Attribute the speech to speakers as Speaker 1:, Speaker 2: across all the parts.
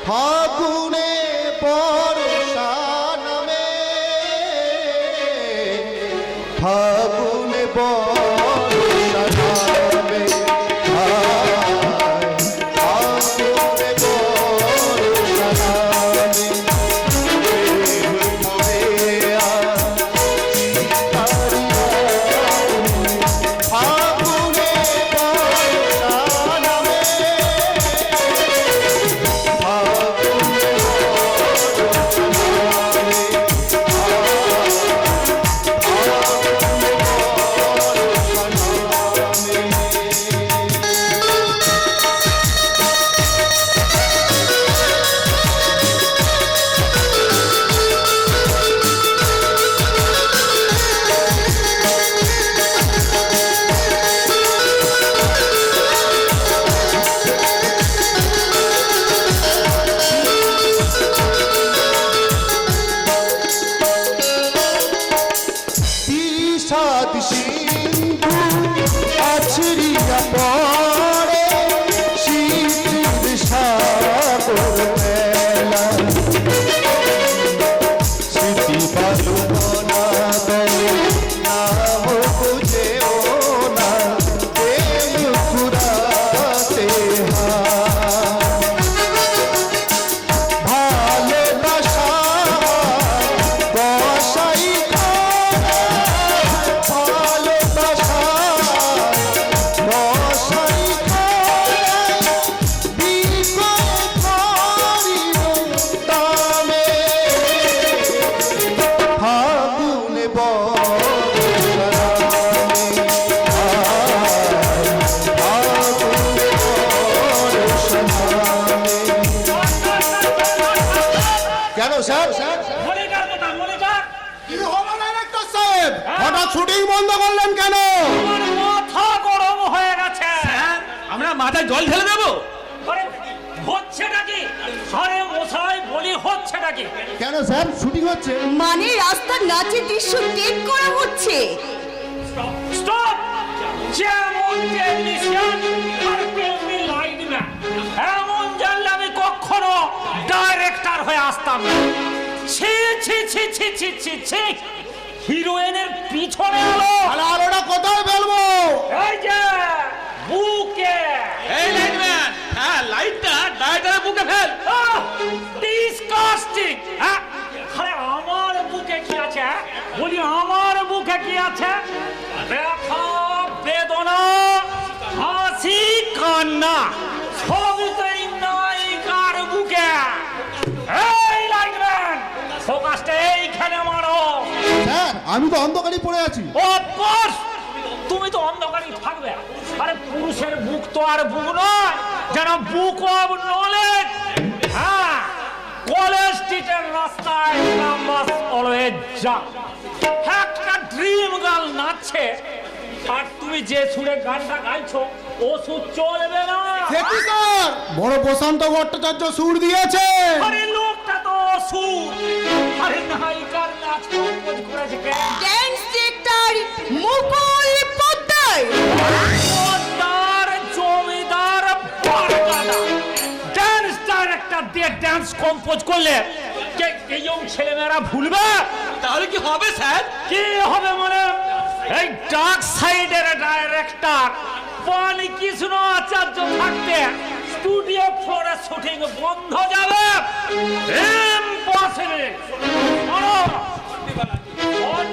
Speaker 1: ফাগুনে বর্ষা নামে, ফাগুনে বর্ষা নামে, ফাগুনে বর্ষা নামে, শুটিং বন্ধ করলেন কেন?
Speaker 2: মাথা গরম হয়ে গেছে।
Speaker 3: আমরা মাথায় জল ঢেলে দেবো?
Speaker 2: হচ্ছে নাকি? আরে মশাই বলি হচ্ছে নাকি?
Speaker 1: কেন স্যার শুটিং হচ্ছে?
Speaker 4: মানে রাস্তার নাচের দৃশ্য টেক করা হচ্ছে।
Speaker 2: স্টপ! যেমন টেকনিশিয়ান আর তেমনি লাইটম্যান, এমন জানলে আমি কখনো ডাইরেক্টর হয়ে আসতাম না। ছি ছি ছি ছি ছি ছি ছি, হিরোইনের পিছনে
Speaker 1: আলোটা কোথায় ফেলবো?
Speaker 2: এই যে বুকে।
Speaker 3: এই লাইটম্যান, হ্যাঁ লাইটটা ডাইরেক্টরের বুকে ফেল।
Speaker 2: ডিসকাস্টিং! আরে আমার বুকে কি আছে? বলি আমার বুকে কি আছে? ব্যথা, বেদনা, হাসি, কান্না সবই তো এই নায়িকার বুকে। এই লাইটম্যান, ফোকাসটা এইখানে মারো।
Speaker 1: স্যার আমি তো অন্ধকারই পড়ে আছি।
Speaker 2: অফকোর্স তুমি তো অন্ধকারই থাকবে। আরে পুরুষের বুক তো আর বুক নয়, যেন বুক অব নলেজ। হ্যাঁ, কলেজ স্ট্রিটের রাস্তায় নাম্বার অলওয়েজ যা। একটা ড্রিম গার্ল নাচছে, আর তুমি যে সুরে গানটা গাইছো ও সুর চলবে না।
Speaker 1: দেখি স্যার, বড় প্রশান্ত ভট্টাচার্য সুর দিয়েছে।
Speaker 2: আরে লোকটা তো সুর। আরে নায়িকার নাচ কম্পোজ করেছে কে?
Speaker 4: ড্যান্স ডিরেক্টর মুকুল পোদ্দার।
Speaker 2: পোদ্দার জমিদার বরকাদা ড্যান্স ডাইরেক্টর দিয়ে ড্যান্স কম্পোজ করলে এই ছেলেমেয়েরা ভুলবে?
Speaker 3: তাহলে কি হবে স্যার?
Speaker 2: কি হবে মানে? এই ডার্ক সাইডের ডাইরেক্টর পানি কৃষ্ণ আচার্য থাকতে স্টুডিও ফ্লোরে শুটিং বন্ধ যাবে। ইম্পসিবল।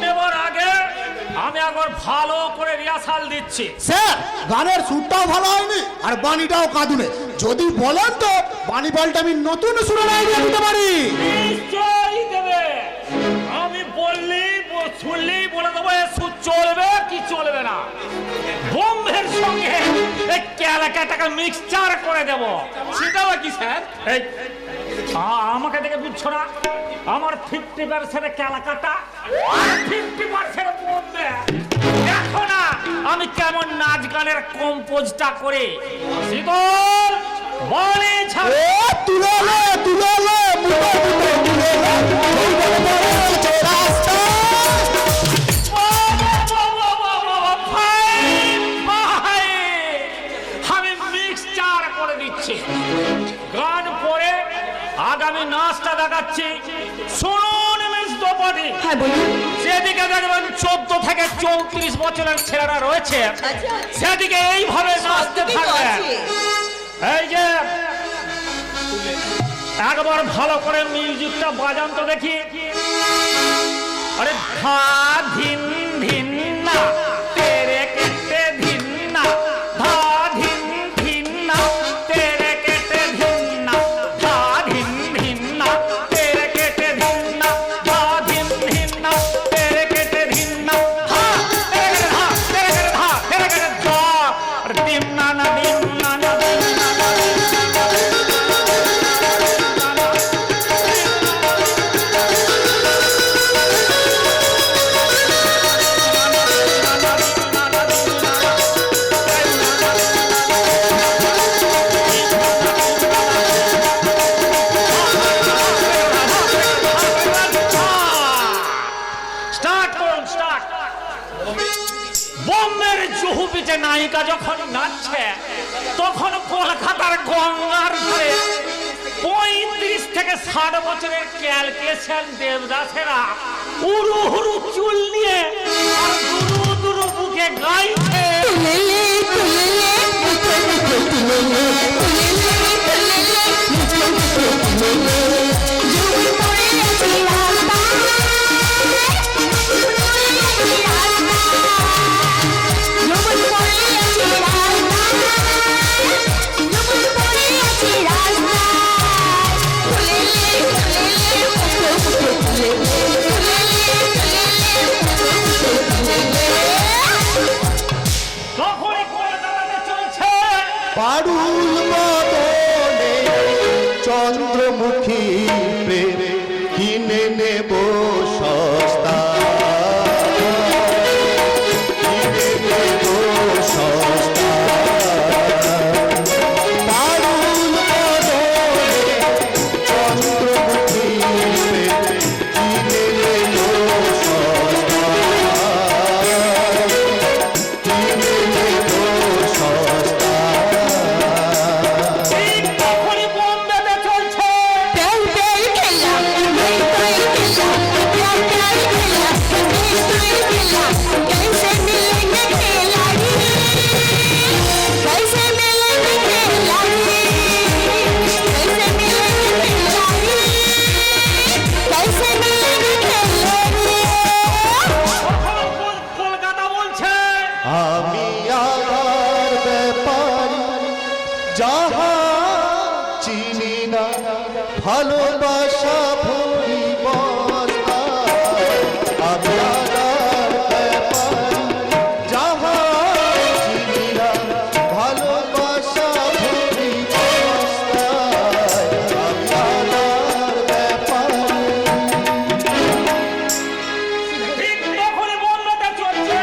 Speaker 2: নেবার আগে আমি একবার ভালো করে রিহার্সাল দিচ্ছি।
Speaker 1: স্যার গানের সুরটাও ভালো হয়নি আর বাণীটাও কাঁদুনে। যদি বলেন তো বাণী পাল্টে আমি নতুন সুরের আইডিয়া দিতে পারি।
Speaker 2: নিশ্চয়ই দেবে। আমি বললি শুনলেই বলে দেবো এ সুর চলবে কি চলবে না। বোম্বের সঙ্গে এই ক্যালাকাটাকে মিক্সচার করে দেব।
Speaker 3: সেটা কি স্যার?
Speaker 2: এই আমাকে দেখে বুঝছো না? আমার 50% ক্যালাকাটা, 50% বোম্বে। দেখো না আমি কেমন নাচ গানের কম্পোজটা করে। শীতল বলে ছাড়ে
Speaker 1: তুলে
Speaker 2: আমি মিক্সচার দেখাচ্ছি। গান পরে আগামী নাচটা দেখাচ্ছি। শুনুন মিস দ্রৌপদী,
Speaker 4: হ্যাঁ বলুন।
Speaker 2: যেদিকে দেখবেন 14 থেকে 34 বছরের ছেলেরা রয়েছে,
Speaker 4: আচ্ছা।
Speaker 2: সেদিকে এইভাবে নাচতে
Speaker 4: সত্যি তো
Speaker 2: থাকবে।
Speaker 4: আছে।
Speaker 2: এই যে একবার ভালো করে মিউজিকটা বাজান তো দেখি। আরে ধা ধিন ধিন না তেরে কেটে ধিন না, ধা ধিন ধিন না তেরে কেটে ধিন না, ধা ধিন ধিন না তেরে কেটে ধিন না, ধা ধিন ধিন না তেরে কেটে ধিন না, ধা তেরে কেটে ধা তেরে কেটে ধা তেরে কেটে ধা, আর দিন না না দিন না না দিন না না। স্টার্ট করুন, স্টার্ট। বোম্বের জুহু বিচে নায়িকা যখন নাচছে, তখন কলকাতার গঙ্গার ধারে 35 থেকে 60 বছরের ক্যালকুলেশন দেবদাসেরা উড়ু হুড়ু চুল নিয়ে আর দুরু দুরু বুকে গাইছে। তখনই কলকাতাতে চলছে
Speaker 1: পারুল বদনে চন্দ্রমুখী প্রেম কিনে নেব সস্তা, কিনে নেব সস্তা। পারুল বদনে চন্দ্রমুখী প্রেম কিনে নেব সস্তা, কিনে নেব সস্তা।
Speaker 2: ঠিক তখনই বোম্বেতে চলছে কলকাতা বলছে
Speaker 1: আমি আর ব্যাপারি যাহা চিনি না, ভালোবাসা ভরি বস্তা। আমি আর ব্যাপারি যাহা চিনি না, ভালোবাসা ভরি বস্তা। আমি আর ব্যাপারি।
Speaker 2: ঠিক তখনই বোম্বেতে চলছে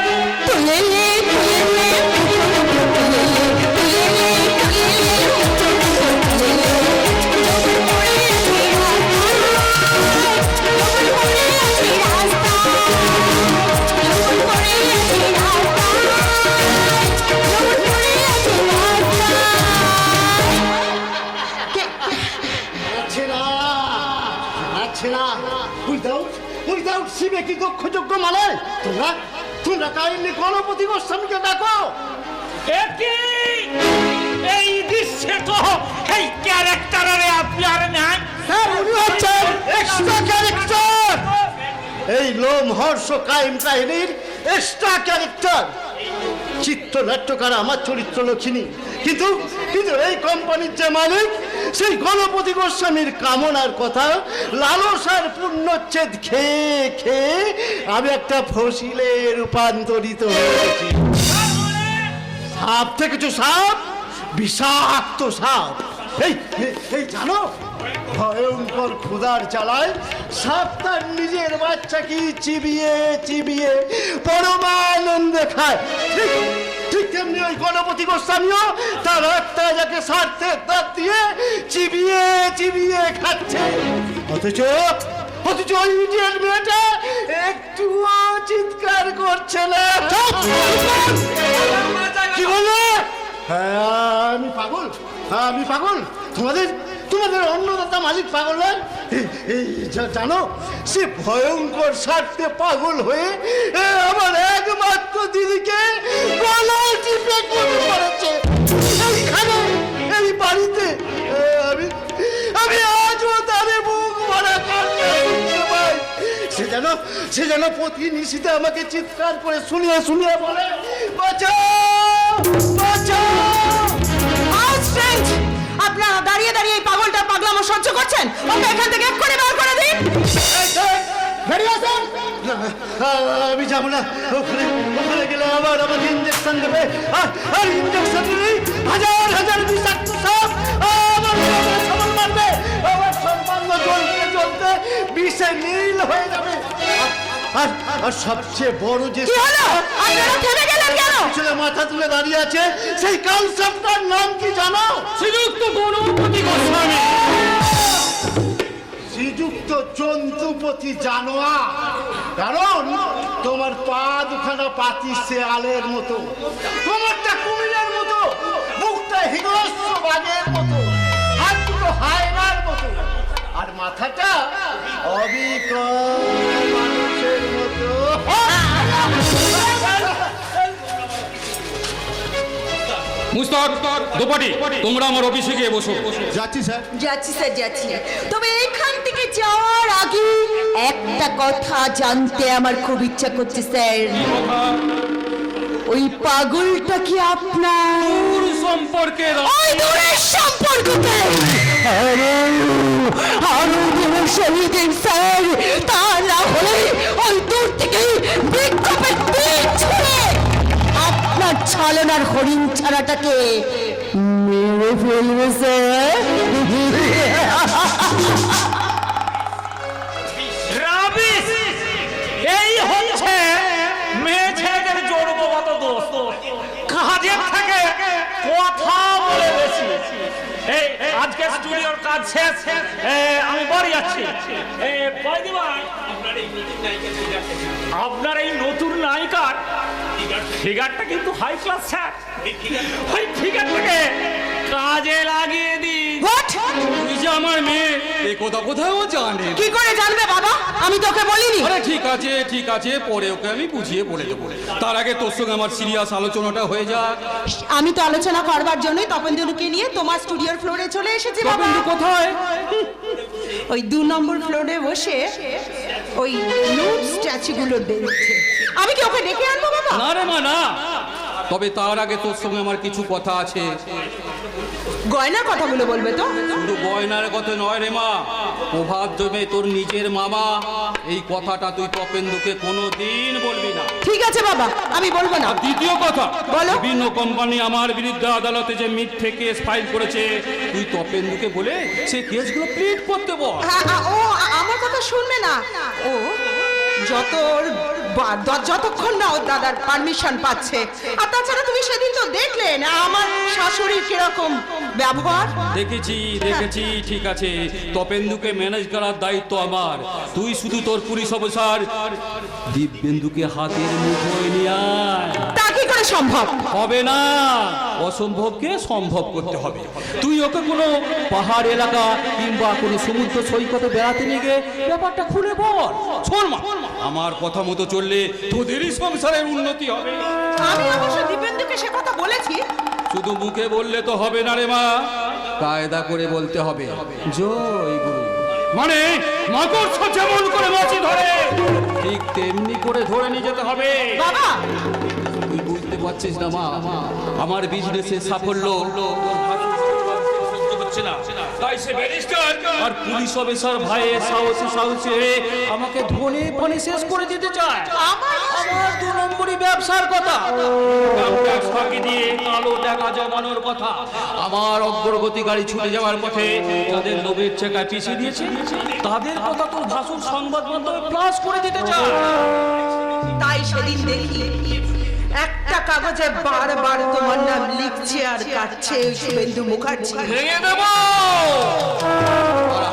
Speaker 5: উইদাউট শিবে কি দক্ষযোগ্য মানে? তোমরা তোমরা কাইন্ডলি গণপতি গোস্বামীকে ডাকো।
Speaker 2: একই এই দৃশ্যে তো এই ক্যারেক্টারের অ্যাপিয়ার নাই।
Speaker 5: স্যার উনি হচ্ছেন এক্সট্রা ক্যারেক্টার, এই লোমহর্ষ কাহিম কাহিনীর এক্সট্রা ক্যারেক্টার। চিত্রনাট্যকার আমার চরিত্র লক্ষিণী, কিন্তু কিন্তু এই কোম্পানির যে মালিক, সেই গণপতি গোস্বামীর কামনার কথা লালসার পূর্ণচ্ছেদ খেয়ে খেয়ে আমি একটা ফসিলে রূপান্তরিত হয়েছি। সাপ দেখেছো? সাপ, বিষাক্ত সাপ। এই এই জানো, ভয়ঙ্কর ক্ষুধার জ্বালায় সাপ তার নিজের বাচ্চাকে চিবিয়ে চিবিয়ে পরমানন্দে খায়। ঠিক তেমনি ওই গণপতি গোস্বামীও তার একটা যাকে স্বার্থের দাঁত দিয়ে চিবিয়ে চিবিয়ে খাচ্ছে। অথচ অথচ ওই ইডিয়েট মেয়েটা একটুও চিৎকার করছে না। কি বলে? হ্যাঁ আমি পাগল তোমাদের তোমাদের অন্নদাতা মালিক পাগল নয় এই জানো সে ভয়ঙ্কর স্বার্থে পাগল হয়ে আমার একমাত্র দিদিকে গলা টিপে খুন করেছে এইখানে এই বাড়িতে আমি আজও তারে বুক ভরা কান্না শুনতে পাই সে যেন প্রতি নিশীতে আমাকে চিৎকার করে শুনিয়ে বলে বাঁচাও বাঁচাও।
Speaker 4: আপনারা দাঁড়িয়ে দাঁড়িয়ে এই পাগলটা পাগলামো সহ্য করছেন, ওকে এখান থেকে এক্ষুনি বার করে দিন।
Speaker 5: বেরিয়ে আসুন। আমি যাবো না, ওখানে গেলে আবার আমাকে ইঞ্জেকশন দেবে, আর ইঞ্জেকশন দিলেই হাজার বিষাক্ত সাপ আমার সমান মারবে, আমার সর্বাঙ্গ জ্বলতে বিষে নীল হয়ে যাবে। আর সবচেয়ে বড় যে
Speaker 4: কি হলো? আপনারা থেমে গেলেন কেন?
Speaker 5: ছেলে মাথা তুলে দাঁড়িয়ে আছে, সেই কাল সাপটার নাম কি জানো?
Speaker 3: শ্রীযুক্ত গণপতি গোস্বামী।
Speaker 5: শ্রীযুক্ত জন্তুপতি জানোয়ার, কারণ তোমার পা দুখানা পাতি শেয়ালের মতো, তোমারটা কুমিরের মতো, মুখটা হিংস্র বাঘের মতো, হাত দুটো হায়নার মতো, আর মাথাটা অবিকল মানুষের মতো।
Speaker 3: মুস্তাক, দোপাটি, তোমরা আমার অফিসে গিয়ে বসো।
Speaker 1: যাচ্ছি স্যার।
Speaker 4: যাচ্ছি, তবে এখান থেকে যাওয়ার আগে একটা কথা জানতে আমার খুব ইচ্ছা করছে স্যার। ওই পাগলটা কি আপনার?
Speaker 3: দূর সম্পর্কের
Speaker 4: ওই দূরের সম্পর্ককে আরো দূর শহীদের স্যার, তা না হলে ওই দূর থেকে বিক্ষোভের তীর ছুঁড়ে আপনার ছলনার হরিণ ছাড়াটাকে মেরে ফেলবে স্যার।
Speaker 2: রাবিশ! এই হচ্ছে মেয়ে ছেলেদের জন্মগত দোষ। কাজের থেকে কথা বলে বেশি। এই আজকে স্টুডিওর কাজ শেষ, আমি বাড়ি যাচ্ছি। আপনার এই নতুন নায়িকার ফিগারটা কিন্তু হাই ক্লাস স্যার। ওই ফিগারটাকে কাজে লাগিয়ে দিন।
Speaker 3: তুই যে আমার মেয়ে, এ কথা কোথাও জানে।
Speaker 4: কি করে জানবে বাবা? আমি তোকে বলিনি।
Speaker 3: আরে ঠিক আছে, পরে ওকে আমি বুঝিয়ে বলে দেবো। তার আগে তোর সঙ্গে আমার সিরিয়াস আলোচনাটা হয়ে যাক।
Speaker 4: আমি তো আলোচনা করবার জন্যই তপেন্দুকে নিয়ে তোমার স্টুডিওর ফ্লোরে চলে এসেছি বাবা।
Speaker 3: তপেন্দু কোথায়?
Speaker 4: ওই 2 নম্বর ফ্লোরে বসে ওই নুড স্ট্যাচুগুলো দেখছে। আমি কি ওকে ডেকে আনবো বাবা?
Speaker 3: না রে মা, না। তবে তার আগে তোর সঙ্গে আমার কিছু কথা আছে।
Speaker 4: গয়নার কথাগুলো বলবে তো?
Speaker 3: শুধু গয়নার কথা নয় রে মা, প্রভাত জমে তোর নিজের মামা, এই কথাটা তুই তপেন্দুকে কোনোদিন বলবি না।
Speaker 4: ঠিক আছে বাবা, আমি বলবো না।
Speaker 3: আর দ্বিতীয় কথা,
Speaker 4: বলো।
Speaker 3: বিভিন্ন কোম্পানি আমার বিরুদ্ধে আদালতে যে মিথ্যে কেস ফাইল করেছে, তুই তপেন্দুকে বলে সেই কেসগুলো প্লিট করতে বল।
Speaker 4: আমার কথা শুনবে না। ও যতক্ষণ না ওর দাদার পারমিশন পাচ্ছে। আর তাছাড়া তুমি সেদিন তো দেখলে না আমার শাশুড়ির কিরকম ব্যবহার।
Speaker 3: দেখেছি, ঠিক আছে। তপেন্দুকে ম্যানেজ করার দায়িত্ব আমার। তুই শুধু তোর পুলিশ অফিসার দিব্যেন্দুকে হাতের মুঠোয় নিয়ে আয়।
Speaker 4: তা কি করে সম্ভব?
Speaker 3: হবে না, অসম্ভবকে সম্ভব করতে হবে। তুই ওকে কোনো পাহাড় এলাকা কিংবা কোনো সমুদ্র সৈকতে বেড়াতে নিয়ে গিয়ে ব্যাপারটা খুলে বল। শোন মা, আমার কথা মতো চললে তোদেরই সংসারের উন্নতি হবে।
Speaker 4: আমি অবশ্য দিব্যেন্দুকে সে কথা বলেছি।
Speaker 3: শুধু মুখে বললে তো হবে না রে মা, কায়দা করে বলতে হবে। জয় গুরু মানে মাকড়সা যেমন করে মাছি ধরে, ঠিক তেমনি করে ধরে নিয়ে যেতে হবে।
Speaker 4: বাবা,
Speaker 3: তুই বুঝতে পারছিস না মা, আমার বিজনেসের সাফল্য হচ্ছে না, তাই সে ব্যারিস্টার আর পুলিশ অফিসার ভাইয়ের সাহসী হয়ে আমাকে ধনে পানে শেষ করে দিতে চায়। আমার 2 নম্বরই ব্যবসার কথা, ট্যাক্স ফাঁকি দিয়ে কালো টাকা জমানোর কথা, আমার অগ্রগতি গাড়ি ছুটে যাওয়ার পথে যাদের লোভের চেকা পিছিয়ে দিয়েছে তাদের কথা তোর ভাষণ সংবাদ মাধ্যমে প্লাস করে দিতে চায়।
Speaker 4: তাই সেদিন দেখি একটা কাগজে বারবার তোমার নাম লিখছে আর কাটছে শুভেন্দু মুখার্জি।
Speaker 3: ভেঙে দেব,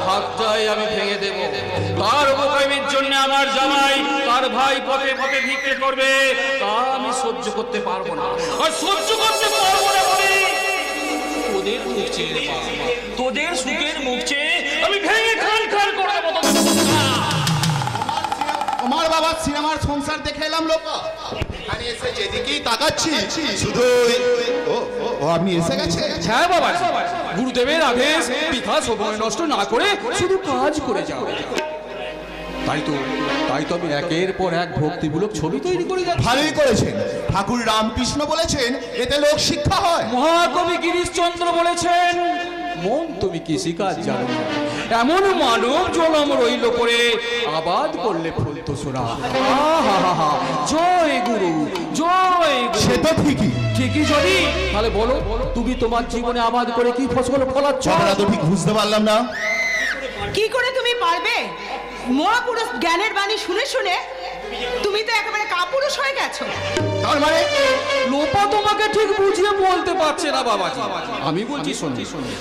Speaker 3: হাত চাই আমি ভেঙে দেব। তার উপকামীর জন্য আমার জামাই তার ভাই পথে পথে ভিক্ষে করবে, তা আমি সহ্য করতে পারবো না। আর সহ্য করতে পারবো না বলে তোদের মুখ চেয়ে রে মা, তোদের সুখের মুখ চেয়ে আমি ভেঙে খান খান করে দেবো তোদের সংসার।
Speaker 1: আমার বাবা সিনেমার সংসার দেখে এলাম লোক এখানে এসে যেদিকেই তাকাচ্ছি শুধু ও আপনি এসে গেছেন।
Speaker 3: হ্যাঁ বাবা, গুরুদেবের আদেশ বৃথা সময় নষ্ট না করে শুধু কাজ করে যাও। তাই তো আমি একের পর এক ভক্তিমূলক ছবি তৈরি করে যাচ্ছি।
Speaker 1: ভালোই করেছেন। ঠাকুর রামকৃষ্ণ বলেছেন এতে লোক শিক্ষা হয়।
Speaker 3: মহাকবি গিরিশচন্দ্র বলেছেন, মন তুমি কৃষিকাজ জানো না, এমন মানব জনম রইল করে আবাদ করলে ফুল তো সোনা। আহা, জয় গুরু, জয় গুরু।
Speaker 1: সে তো ঠিকই।
Speaker 3: ঠিকই যদি তাহলে বলো, তুমি তোমার জীবনে আবাদ করে কি ফসল ফলাচ্ছ?
Speaker 1: আমরা তো ঠিক বুঝতে পারলাম না।
Speaker 4: কি করে তুমি পারবে? মহাপুরুষ জ্ঞানের বাণী শুনে শুনে তুমি তো একেবারে কাপুরুষ হয়ে গেছো।
Speaker 1: তার মানে
Speaker 3: লোপা তোমাকে ঠিক বুঝিয়ে বলতে পারছে না বাবাজি। আমি বলছি শোনো,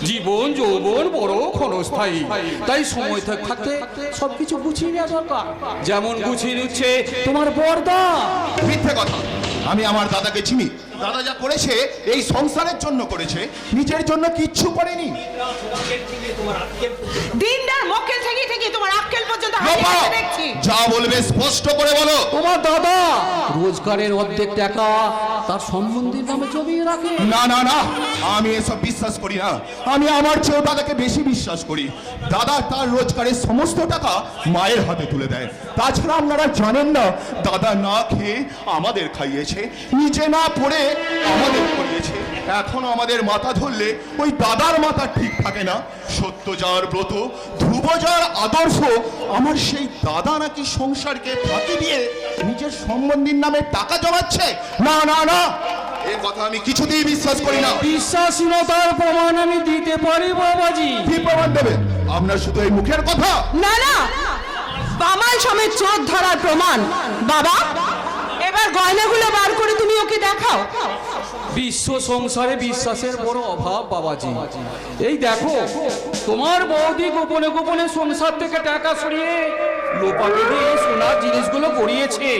Speaker 3: জীবন যৌবন বড় ক্ষণস্থায়ী, তাই সময় থাকতে সবকিছু গুছিয়ে নেওয়া দরকার। যেমন গুছিয়ে নিচ্ছে তোমার বর্দা।
Speaker 1: মিথ্যে কথা। আমি আমার দাদাকে চিনি। দাদা যা করেছে এই সংসারের জন্য করেছে, নিজের জন্য কিচ্ছু করেনি।
Speaker 4: দিনদার মক্কেল থেকে থেকে তোমার আক্কেল পর্যন্ত হারিয়ে
Speaker 1: লোপা,
Speaker 4: গেছে দেখছি।
Speaker 1: যা বলবে স্পষ্ট করে বলো।
Speaker 3: তোমার দাদা রোজগারের অর্ধেক টাকা তার সম্বন্ধীর নামে জমিয়ে রাখে।
Speaker 1: না না না, আমি এসব বিশ্বাস করি না। আমি আমার চেয়েও দাদাকে বেশি বিশ্বাস করি। দাদা তার রোজগারের সমস্ত টাকা মায়ের হাতে তুলে দেয়। তাছাড়া আপনারা জানেন না, দাদা না খেয়ে আমাদের খাইয়েছে, নিজে না পড়ে আমাদের করিয়েছে। এখনো আমাদের মাথা ধরলে ওই দাদার মাথা ঠিক থাকে না। সত্য যার ব্রত, ধ্রুব যার আদর্শ, আমার সেই দাদা নাকি সংসারকে ফাঁকি দিয়ে নিজের সম্বন্ধীর নামে টাকা জমাচ্ছে। না না না, এ কথা আমি কিছুতেই বিশ্বাস করি না।
Speaker 3: বিশ্বাসহীনতার প্রমাণ আমি দিতে পারি বাবাজি।
Speaker 1: কি প্রমাণ দেবেন? আপনার শুধু এই মুখের কথা?
Speaker 4: না না, বামাল সমেত চোর ধরার প্রমাণ। বাবা, এবার গয়নাগুলো বার করে তুমি ওকে দেখাও।
Speaker 3: বিশ্ব সংসারে বিশ্বাসের বড় অভাব বাবাজি। এই দেখো, তোমার বৌদি গোপনে গোপনে সংসার থেকে টাকা সরিয়ে লোপাকে দিয়ে সোনার জিনিসগুলো গড়িয়েছে।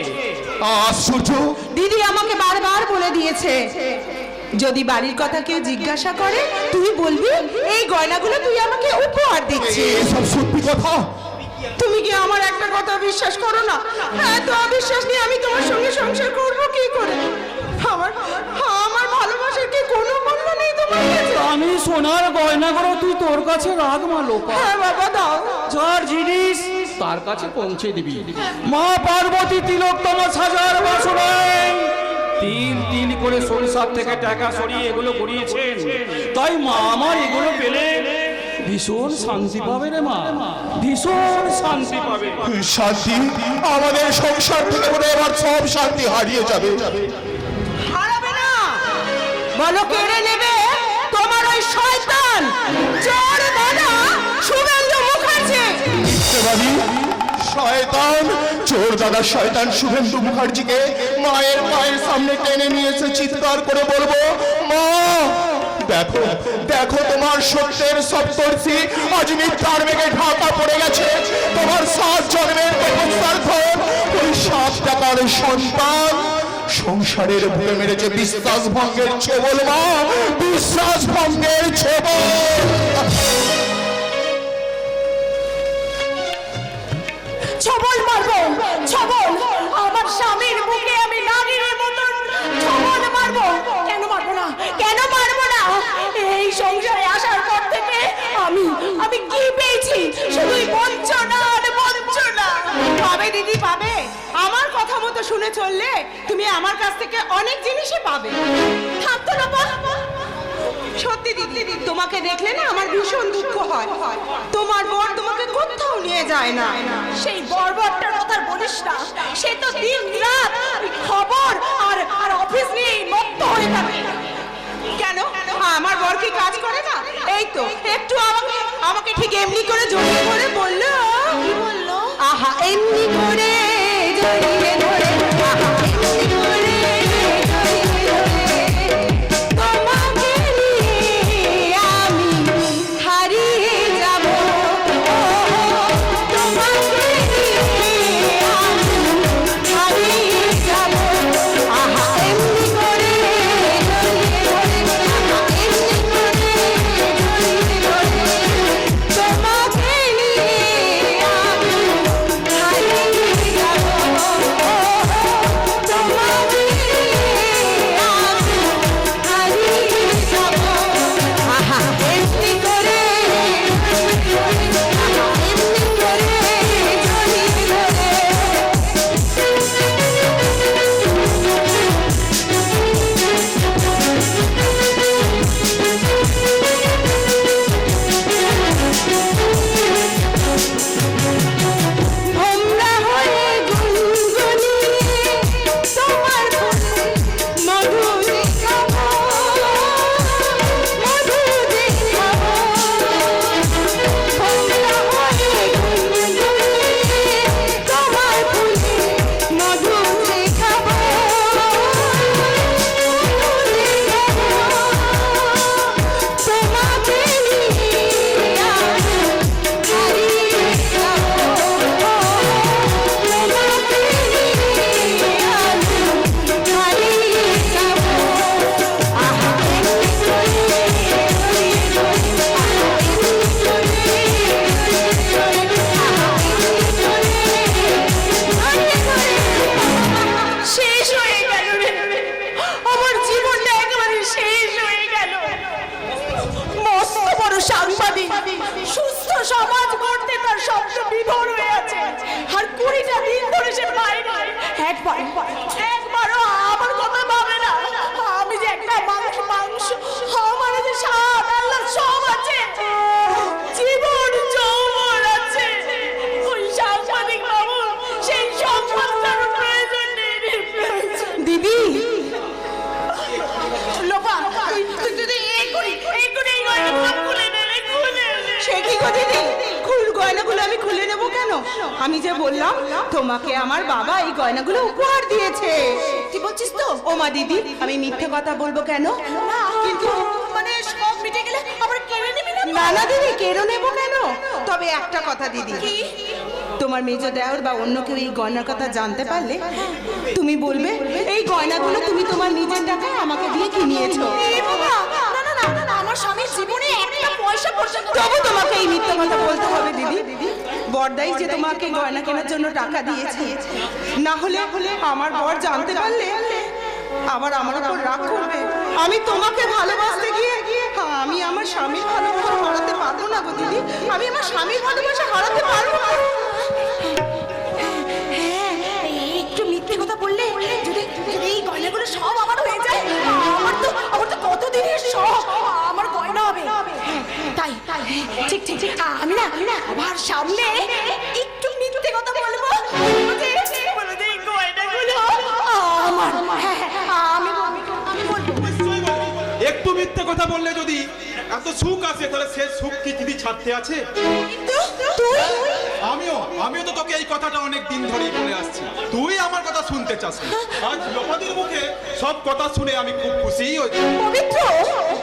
Speaker 1: আশ্চর্য।
Speaker 4: দিদি আমাকে বারবার বলে দিয়েছে, যদি বাড়ির কথা কেউ জিজ্ঞাসা করে তুই বলবি এই গয়নাগুলো তুই আমাকে উপহার দিচ্ছিস।
Speaker 1: এসব সত্যি কথা?
Speaker 4: তুমি কি আমার একটা কথা বিশ্বাস করো না? এত অবিশ্বাস নিয়ে আমি তোমার সঙ্গে সংসার করব কি করে? আমার ভালোবাসার কি কোনো মূল্য নেই তোমার কাছে?
Speaker 3: আমি সোনার গয়নাগুলো তুই তোর কাছে রাখ মা লোপা।
Speaker 4: হ্যাঁ বাবা, দাও।
Speaker 3: যার জিনিস তার কাছে পৌঁছে দিবি। মা পার্বতী তিলোত্তমা সাজার বাসনায় তিন তিন করে সংসার থেকে টাকা সরিয়ে এগুলো করিয়েছেন। তাই মা আমার এগুলো পেলে ভীষণ শান্তি পাবে রে মা, ভীষণ শান্তি পাবে।
Speaker 1: শান্তি? আমাদের সংসার থেকে মনে হয় এবার সব শান্তি হারিয়ে যাবে।
Speaker 4: হারাবে না, বলো কেড়ে নেবে তোমার ওই শয়তান চোর দাদা শুভেন্দু মুখার্জি।
Speaker 1: মিথ্যেবাদী, শয়তান, চোর দাদা শয়তান শুভেন্দু মুখার্জিকে মায়ের সামনে টেনে নিয়েছে। চিৎকার করে বলবো, মা দেখো দেখো, তোমার সত্যের সপ্তর্ষি আজ মিথ্যার মেঘে ঢাকা পড়ে গেছে। তোমার 7 জন্মের তপস্যার ফল ওই 7 টাকার সন্তান সংসারের ভুলে মেরেছে বিশ্বাস ভঙ্গের ছোবল। মা, বিশ্বাস ভঙ্গের ছোবল।
Speaker 4: ছবল মারবো, ছবল। আমার স্বামীর বুকে আমি নারীর মতন ছবল মারবো। কেন মারবো না? কেন মারবো না? এই সংসারে আসার পর থেকে আমি কি পেয়েছি? শুধুই বঞ্চনা আর বঞ্চনা। পাবে দিদি, পাবে। আমার কথা মতো শুনে চললে তুমি আমার কাছ থেকে অনেক জিনিসই পাবে। থাকতো না পা। সত্যি দিদি, তোমাকে দেখলে না আমার ভীষণ দুঃখ হয়। তোমার বর তোমাকে কোথাও নিয়ে যায় না। সেই বর্বরটার কথা বলিস না। সে তো দিন রাত খবর আর অফিস নিয়ে মত্ত হয়ে থাকে। কেন আমার বর কি কাজ করে না? এই তো একটু আমাকে ঠিক এমনি করে জড়িয়ে ধরে বললো, কি বললো? আহা, এমনি করে জড়িয়ে ধরে, আহা এমনি করে বড় সাংবাদিক, সুস্থ সমাজ গড়তে তার স্বপ্ন বিভোর হয়ে আছে। আর 20টা দিন ধরে সে বাইরে, একবারও আমার কথা ভাবে না। আমি যে একটা মাংস আমার যে স্বাদ আল্লাহ সব আছে, জীবন যৌবন আছে, ওই সাংবাদিক বাবু সেই সম্মানটার প্রয়োজন নেই। দিদি লোপা, তুই এই গয়নাগুলো খুলে নে, সে কি গো দিদি? গয়নাগুলো আমি খুলে নেব কেন? আমি যে বললাম তোমাকে আমার বাবা এই গয়নাগুলো উপহার দিয়েছে। কি বলছিস তো? ও মা দিদি, আমি মিথ্যে কথা বলবো কেন? কিন্তু মানে সব মিটে গেলে আবার কেড়ে নেবে না? না না দিদি, কেড়ে নেব কেন? তবে একটা কথা দিদি, কি? তোমার মেজ দেওর বা অন্য কেউ এই গয়নার কথা জানতে পারলে তুমি বলবে এই গয়নাগুলো তুমি তোমার নিজের টাকায় আমাকে দিয়ে কিনিয়েছো। আমার স্বামীর জীবনে একটা পয়সা পর্যন্ত। তবু তোমাকে এই মিথ্যা কথা বলতে হবে দিদি। বড়দাই যে তোমাকে গয়না কেনার জন্য টাকা দিয়েছে, না হলে আমার বর জানতে পারলে আবার আমার উপর রাগ করবে। আমি তোমাকে ভালোবাসতে গিয়ে আমি আমার স্বামীর ভালোবাসা হারাতে পারবো না গো দিদি। আমি আমার স্বামীর ভালোবাসা হারাতে পারবো না। একটু মিথ্যে কথা বললে যদি এই গয়নাগুলো সব আমার হয়ে যায়, আমার তো কতদিনের শখ আমার গয়না হবে। তাই ঠিক আমি না আমার সামনে একটু মিথ্যে কথা বলবো, গয়নাগুলো আমার। আমি বলবো।
Speaker 6: একটু মিথ্যে কথা বললে যদি এত সুখ আছে, তাহলে সে সুখ কি দিদি ছাড়তে আছে? আমিও তো তোকে এই কথাটা অনেক দিন ধরেই বলে আসছি, তুই আমার কথা শুনতে চাস না। আজ লোপাদির মুখে সব কথা শুনে আমি খুব খুশি হয়েছি।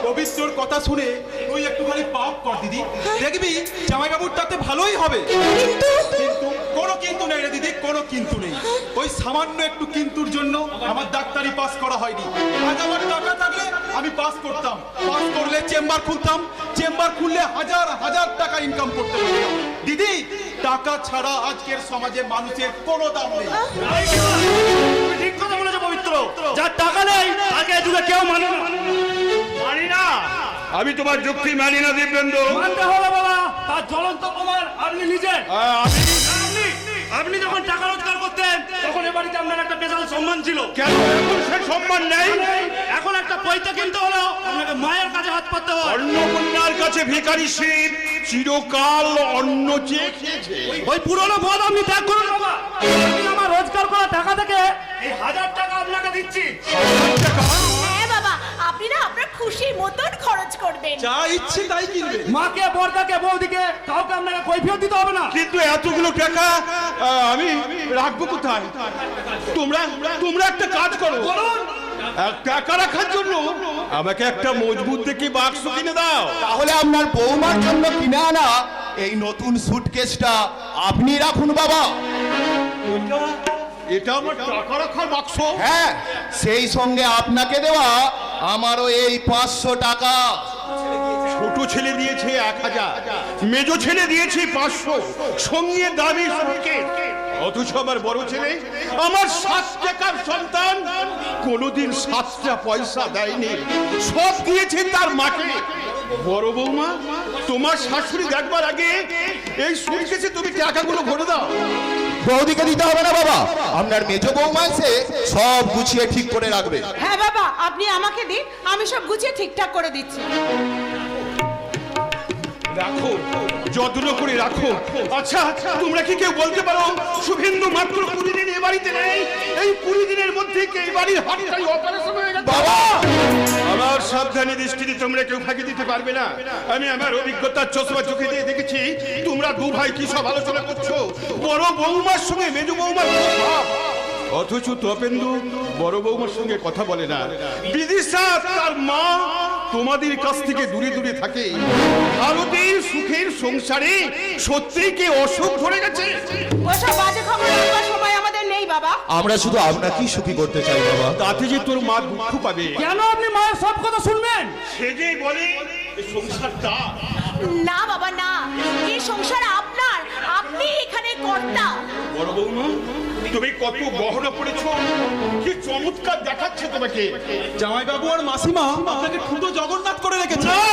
Speaker 6: পবিত্রর কথা শুনে তুই একটুখানি পাপ কর দিদি, দেখবি জামাইবাবুর তাতে ভালোই হবে। কিন্তু কোনো কিন্তু নেই রে দিদি, কোনো কিন্তু নেই। ওই সামান্য একটু কিন্তুর জন্য আমার ডাক্তারি পাস করা হয়নি। আজ আমার টাকা থাকলে আমি পাস করতাম, পাস করলে চেম্বার খুলতাম, চেম্বার খুললে হাজার হাজার টাকা ইনকাম করতে পারতাম। দিদি, টাকা ছাড়া আজকের সমাজে মানুষের কোনো দাম নেই।
Speaker 5: ঠিক কথা বলেছো পবিত্র, যার টাকা নেই তাকে যুগে কেউ মানে না। মানি না, আমি তোমার যুক্তি মানি না দিব্যেন্দু। মানতে হবে বাবা, তার জ্বলন্ত প্রমাণ আপনি নিজে। আপনি যখন টাকা রোজগার করতেন তখন এ বাড়িতে আপনার একটা বিশাল সম্মান ছিল। কেন এখন সে সম্মান নেই? এখন একটা পয়সা কিনতে হলেও আপনাকে মায়ের কাছে হাত পাততে হয়। অন্নপূর্ণার কাছে ভিখারি শিব চিরকাল অন্ন চেয়ে খেয়েছে। ওই পুরনো পদ আপনি ত্যাগ করুন বাবা। আমি আমার রোজগার করা টাকা থেকে এই 1000 টাকা আপনাকে দিচ্ছি।
Speaker 4: হ্যাঁ বাবা, আপনি না আপনার খুশি মতন খরচ করবেন,
Speaker 6: যা ইচ্ছে তাই কিনবে।
Speaker 5: মাকে, বড়দাকে, বৌদিকে কাউকে আপনাকে কৈফিয়ত দিতে হবে না।
Speaker 6: কিন্তু এতগুলো টাকা আমি রাখবো কোথায়? তোমরা একটা কাজ করো, টাকা রাখার জন্য আমাকে একটা মজবুত দেখে বাক্স কিনে দাও।
Speaker 1: তাহলে আপনার বৌমার জন্য কিনে আনা এই নতুন সুটকেসটা আপনি রাখুন বাবা।
Speaker 6: এটা আমার টাকা রাখার বাক্স?
Speaker 1: হ্যাঁ, সেই সঙ্গে আপনাকে দেওয়া আমারও এই 500 টাকা।
Speaker 6: ছোট ছেলে দিয়েছে 1000, মেজো ছেলে দিয়েছে 500, সঙ্গে দামি সুটকেস। অথচ আমার বড় ছেলে, আমার 7 টাকার সন্তান, কোনোদিন 7টা পয়সা দেয়নি, সব দিয়েছে তার মাকে। বড় বৌমা, তোমার শাশুড়ি দেখবার আগে এই সুটকেসে তুমি টাকাগুলো ভরে দাও।
Speaker 1: বৌদিকে দিতে হবে না বাবা, আপনার মেজো বৌমা এসে সব গুছিয়ে ঠিক করে রাখবে।
Speaker 4: হ্যাঁ বাবা, আপনি আমাকে দিন, আমি সব গুছিয়ে ঠিকঠাক করে দিচ্ছি।
Speaker 6: রাখো, যত্ন করে রাখো। আচ্ছা, তোমরা কি কেউ বলতে পারো শুভেন্দু মাত্র 20 দিন এ বাড়িতে নেই? এই 20 দিনের মধ্যে কি এই বাড়ির হাতটাই অপারেশন হয়ে গেছে?
Speaker 1: বাবা,
Speaker 6: আমার সাবধানী দৃষ্টিতে তোমরা কেউ ফাঁকি দিতে পারবে না। আমি আমার অভিজ্ঞতার চশমা চোখে দিয়ে দেখেছি তোমরা দু ভাই কি সব আলোচনা করছো। বড় বৌমার সঙ্গে মেজো বৌমার ভাব, অথচ তপেন্দু বড় বৌমার সঙ্গে কথা বলে না। বিদিশা তার মা তোমাদের কাছ থেকে দূরে দূরে থাকে। ভারতের সুখের সংসারে সত্যিই কি অসুখ ধরে গেছে?
Speaker 4: ওসব বাজে খবর রাখবার সময় আমাদের নেই বাবা।
Speaker 1: আমরা শুধু আপনাকেই সুখী করতে চাই বাবা।
Speaker 6: তাতে যে তোর মা দুঃখ পাবে।
Speaker 5: কেন আপনি মায়ের সব কথা শুনবেন?
Speaker 6: সে যে বলে এই সংসারটা।
Speaker 4: না বাবা না, এই সংসার আপনার, আপনি এখানে কর্তা।
Speaker 6: বড় বৌমা, তুমি কত গহনা পড়েছো, কি চমৎকার দেখাচ্ছে তোমাকে।
Speaker 3: জামাইবাবু আর মাসিমা আপনাকে ঠুটো জগন্নাথ করে রেখেছে।
Speaker 6: না,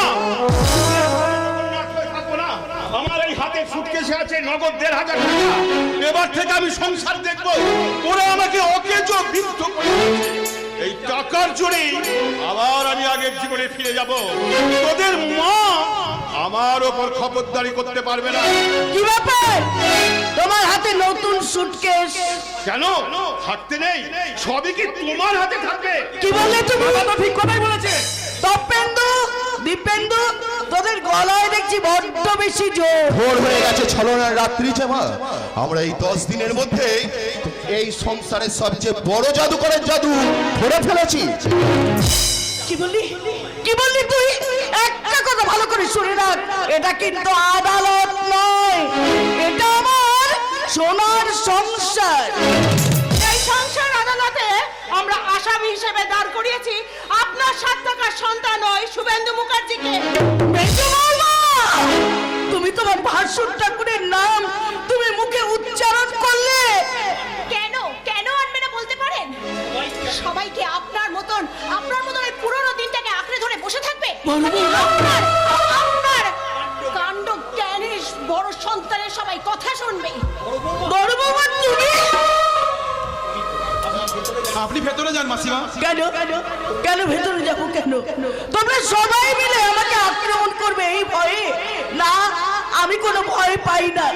Speaker 5: বসে আছে নগদ 1,500 টাকা। এবার থেকে আমি সংসার দেখবো। ওরা আমাকে অকেজো বৃদ্ধ করে দিয়েছে। এই টাকার জোরেই আবার আমি আগের জীবনে ফিরে যাব। তোদের মা আমার ওপর খবরদারি করতে পারবে না।
Speaker 4: কি ব্যাপার তোমার হাতে নতুন সুটকেস?
Speaker 5: কেন থাকতে নেই? সবই কি তোমার হাতে থাকবে?
Speaker 4: কি বললে তুমি?
Speaker 3: কথা ঠিক কথাই বলেছে।
Speaker 4: তপেন্দু, দীপেন্দু, তোদের গলায় দেখছি বড্ড বেশি জোর।
Speaker 1: ভোর হয়ে গেছে, ছলনার রাত্রি যে মা। আমরা এই 10 দিনের মধ্যে এই সংসারের সবচেয়ে বড় জাদুকরের জাদু ধরে ফেলেছি।
Speaker 4: কি বললি? কি বললি তুই? একটা কথা ভালো করে শুনে রাখ, এটা কিন্তু আদালত নয়, এটা আমার সোনার সংসার।
Speaker 7: এই সংসার আদালতে আমরা আসামি হিসেবে দাঁড় করিয়েছি আপনার 7 টাকার সন্তান ওই শুভেন্দু মুখার্জিকে।
Speaker 4: বেজু বৌমা, তুমি তোমার ভাসুর ঠাকুরের নাম তুমি মুখে উচ্চারণ করলে।
Speaker 7: কেন কেন আনবে না বলতে পারেন? সবাইকে আপনার মতন ওই পুরনো দিনটাকে আঁকড়ে ধরে বসে থাকবে? আপনার আপনার কাণ্ড জ্ঞানের বড় সন্তানের সবাই কথা শুনবে।
Speaker 4: বড় বৌমা তুমি
Speaker 6: আপনি ভেতরে যান মাসিমা।
Speaker 4: কেন কেন ভেতরে যাবো কেন? তোমরা সবাই মিলে আমাকে আক্রমণ করবে এই ভয়ে? না, আমি কোনো ভয় পাই না,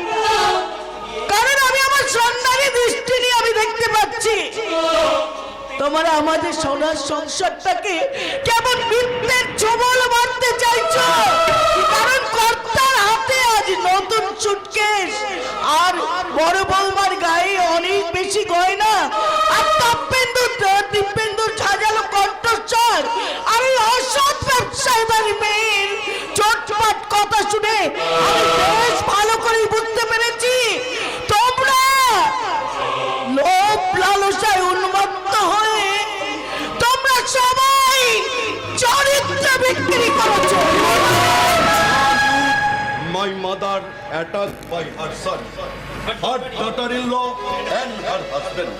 Speaker 4: কারণ আমি আমার সন্ধানী দৃষ্টি নিয়ে আমি দেখতে পাচ্ছি তোমরা আমাদের সোনার সংসারটাকে কেমন মিথ্যের ছোবল মারতে চাইছো। কারণ কর্তার হাতে আজ নতুন সুটকেস, আর বড় বৌমার গায়ে অনেক বেশি গয়না, আর দীপেন্দুর সাজালো কণ্ঠস্বর, আর এই অসৎ ব্যবসায়ীদের মেয়ের চটপট কথা শুনে আমি বেশ ভালো করে বুঝতে পেরেছি তোমরা লোভ লালসায় উন্মত্ত হয়ে তোমরা সবাই চরিত্র বিক্রি করছো।
Speaker 5: My mother attacked by her son, her daughter-in-law and her husband.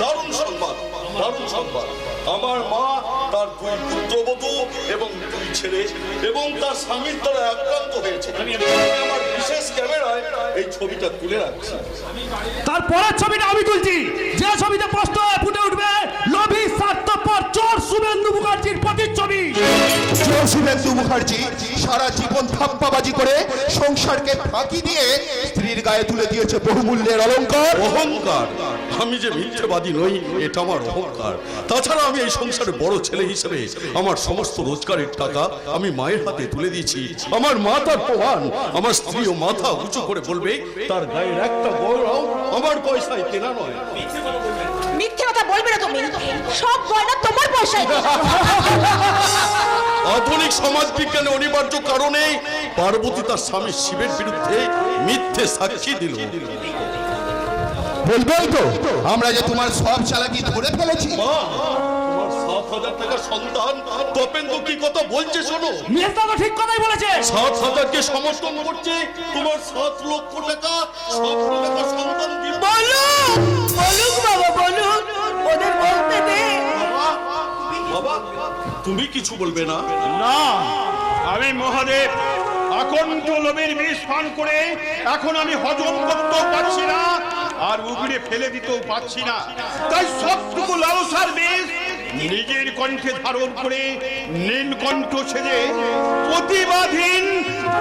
Speaker 5: দারুণ সংবাদ, দারুণ সংবাদ। আমার মা তার 2 পুত্রবধূ এবং 2 ছেলে এবং তার স্বামীর দ্বারা আক্রান্ত হয়েছে। আমি আমার বিশেষ ক্যামেরায় এই ছবিটা তুলে রাখছি।
Speaker 3: তারপরের ছবিটা আমি তুলছি, যে ছবিতে স্পষ্ট হয়ে ফুটে উঠবে লোভী স্বার্থপর চোর শুভেন্দু মুখার্জির প্রতিচ্ছবি।
Speaker 1: চোর শুভেন্দু মুখার্জি সারা জীবন ধাপ্পাবাজি করে সংসারকে ফাঁকি দিয়ে স্ত্রীর গায়ে তুলে দিয়েছে বহুমূল্যের অলংকার।
Speaker 5: অহংকার? আমি যে মিথ্যেবাদী নই এটা আমার অহংকার। তাছাড়া আমি এই সংসারে বড় ছেলে হিসেবে আমার সমস্ত রোজগারের টাকা আমি মায়ের হাতে তুলে দিয়েছি। আমার মা তার প্রমাণ। আমার স্ত্রীও মাথা উঁচু করে বলবে তার গায়ের একটা গয়নাও আমার পয়সায় কেনা নয়।
Speaker 7: মিথ্যে কথা বলবে না তুমি, সব গয়না তোমার পয়সায়।
Speaker 5: আধুনিক সমাজ বিজ্ঞানে অনিবার্য কারণে পার্বতী তার স্বামী শিবের বিরুদ্ধে মিথ্যে সাক্ষী দিল।
Speaker 1: বলবেই তো আমরা যে তোমার সব চালাকি ধরে ফেলেছি।
Speaker 5: মা, তোমার 7,000 টাকার সন্তান তপেন্দু কি কথা বলছে শোনো।
Speaker 3: মেজদা তো ঠিক কথাই বলেছে।
Speaker 5: 7,000কে সমর্থন করছে, তোমার 7 লক্ষ টাকা 7 টাকা সন্তান দিল।
Speaker 4: বলুক বাবা, বলুক, ওদের বলতে দে।
Speaker 5: বাবা, তুমি কিছু বলবে না?
Speaker 8: না, আমি মহাদেব আকণ্ঠ লোভের বিষ পান করে এখন আমি হজম করতেও পারছি না আর উগড়ে ফেলে দিতেও পারছি না। তাই সবটুকু লালসার বিষ নিজের কণ্ঠে ধারণ করে নীলকণ্ঠ সেজে প্রতিবাদহীন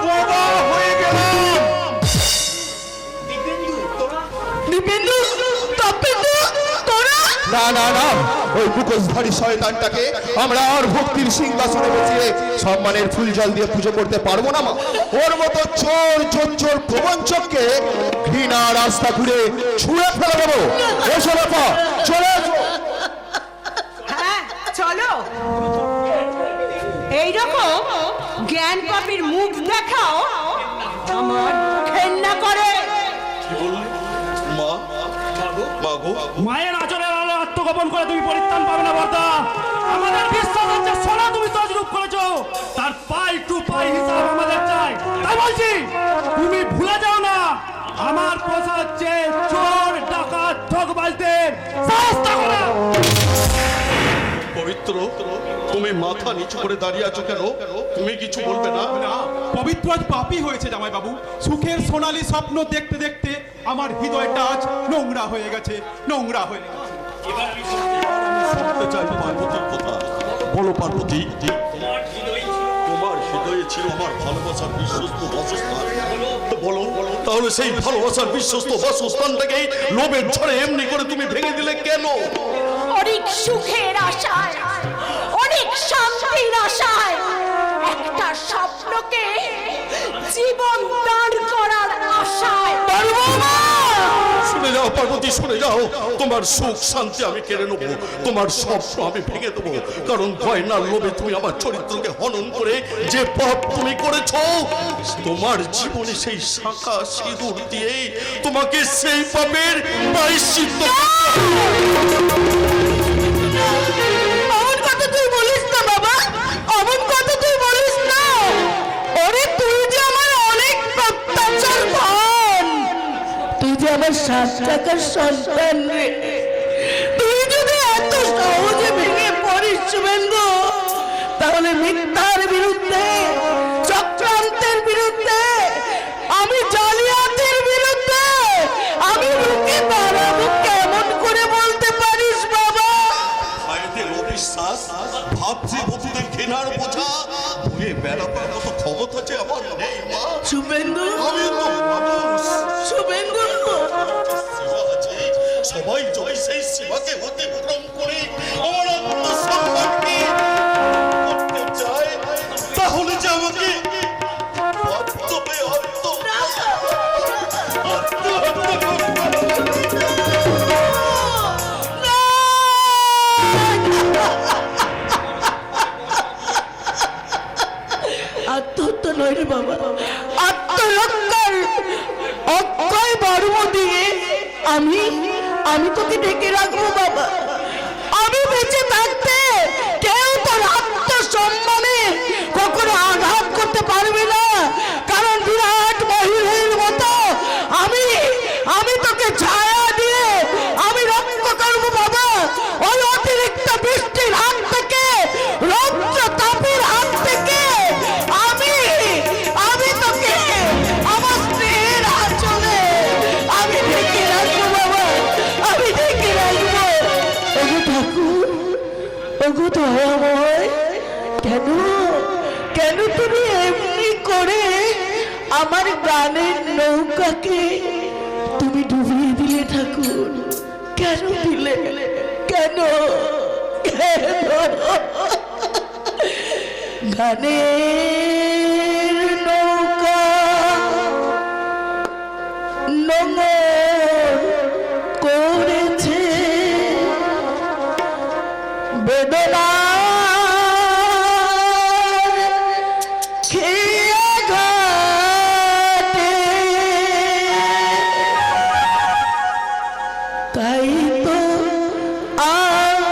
Speaker 8: বোবা হয়ে গেলাম।
Speaker 4: দীপেন্দু, তপেন্দু, তোরা?
Speaker 1: না না না, ওই মুখোশধারী শয়তানটাকে আমরা আর ভক্তির সিংহাসনে বসিয়ে সম্মানের ফুল জল দিয়ে পুজো করতে পারবো না মা। ওর মতো চোর চোর প্রবঞ্চককে ঘৃণা রাস্তা ঘুরে ছুঁড়ে ফেলে দেবো। এসো বাবা, চলে এসো।
Speaker 7: হ্যাঁ চলো, এইরকম জ্ঞান পাপীর মুখ দেখাও আমার ঘেন্না করে।
Speaker 5: কি বললে? মা, মাগো,
Speaker 3: মায়ের আচরের আলো আত্মগোপন করে তুমি পরিত্রাণ পাবে না বর্দা। আমাদের বিশ্বাসের যে সোনা তুমি তজরূপ করেছো তার পাই টু পাই হিসাব আমাদের চাই। তাই বলছি তুমি ভুলে যাও না আমার পোষা হচ্ছে চোর ডাকাত ঠকবাজদের সাহস থাকো না।
Speaker 5: পবিত্র
Speaker 9: পবিত্র, তুমি মাথা নিচু করে দাঁড়িয়ে আছো কেন? তুমি কিছু বলবে না?
Speaker 6: না, পবিত্র আজ পাপী হয়েছে জামাই বাবু। সুখের সোনালী স্বপ্ন দেখতে দেখতে আমার হৃদয়টা আজ নোংরা হয়ে গেছে, নোংরা হয়ে গেছে।
Speaker 9: শুনতে চাই পার্বতীর কথা। বলো পার্বতী, তোমার হৃদয়ে ছিল আমার ভালোবাসার বিশ্বস্ত বাসস্থান। বলো, তাহলে সেই ভালোবাসার বিশ্বস্ত বাসস্থানটাকে লোভের ঝড়ে এমনি করে তুমি ভেঙে দিলে কেন?
Speaker 7: অনেক সুখের আশায়, অনেক শান্তির আশায় একটা স্বপ্নকে জীবন দান করার আশায়।
Speaker 9: শুনে যাও পার্বতী, শুনে যাও, তোমার সুখ শান্তি আমি কেড়ে নেবো, তোমার স্বপ্ন আমি ভেঙে দেবো। কারণ গয়নার লোভে তুমি আমার চরিত্রকে হনন করে যে পাপ তুমি করেছো, তোমার জীবনে সেই শাঁখা সিঁদুর দিয়ে তোমাকে সেই পাপের প্রায়শ্চিত্ত।
Speaker 4: অমন কথা তুই বলিস না বাবা, অমন কথা তুই বলিস না। ওরে তুই যে আমার অনেক প্রত্যাচার ধন, তুই যে আমার 7 টাকার সন্তান রে। তুই যদি এত সহজে ভেঙে পড়িস শুভেন্দু, তাহলে মিথ্যার বিরুদ্ধে, চক্রান্তের বিরুদ্ধে, আমি জালিয়াতির বিরুদ্ধে আমি রুখে দাঁড়াবো কেমন করে বলতে পারিস বাবা?
Speaker 9: ভাইদের অবিশ্বাস, ভাবছি বধূদের ঘৃণার বোঝা বয়ে বেড়াবার মতো ক্ষমতা যে আমার নেই মা।
Speaker 4: শুভেন্দু,
Speaker 9: আমি তো মানুষ,
Speaker 4: শুভেন্দু,
Speaker 9: সীমা আছে। সবাই যদি সেই সীমাকে অতিক্রম করে আমার আত্মসম্মানকে করতে চায়, তাহলে যে আমাকে বাস্তবে
Speaker 4: আত্মহত্যা নয় রে বাবা, আত্মরক্ষার অক্ষয় বর্ম দিয়ে আমি তোকে ডেকে রাখবো বাবা। আমি বেঁচে থাকতে কেউ তোর আত্মসম্মানে কখনো আঘাত করতে পারবে না। কারণ বিরাট মহিলের মতো আমি তোকে ছায়া দিয়ে আমি রক্ষা করবো বাবা। ওই অতিরিক্ত বৃষ্টির হাত থেকে, রৌদ্র তাপের হাত থেকে আমি তোকে আমার স্ত্রীর আঁচলে আমি ঢেকে রাখবো বাবা, আমি ঢেকে রাখবো। ওগো ঠাকুর, ওগো দয়াময়, কেন কেন তুমি এমনি করে আমার গানের নৌকাকে তুমি ডুবিয়ে দিলে ঠাকুর? কেন দিলে? কেন? গানের নৌকা নোঙর করেছে বেদনার খেয়া ঘাটে, তাই তো আমার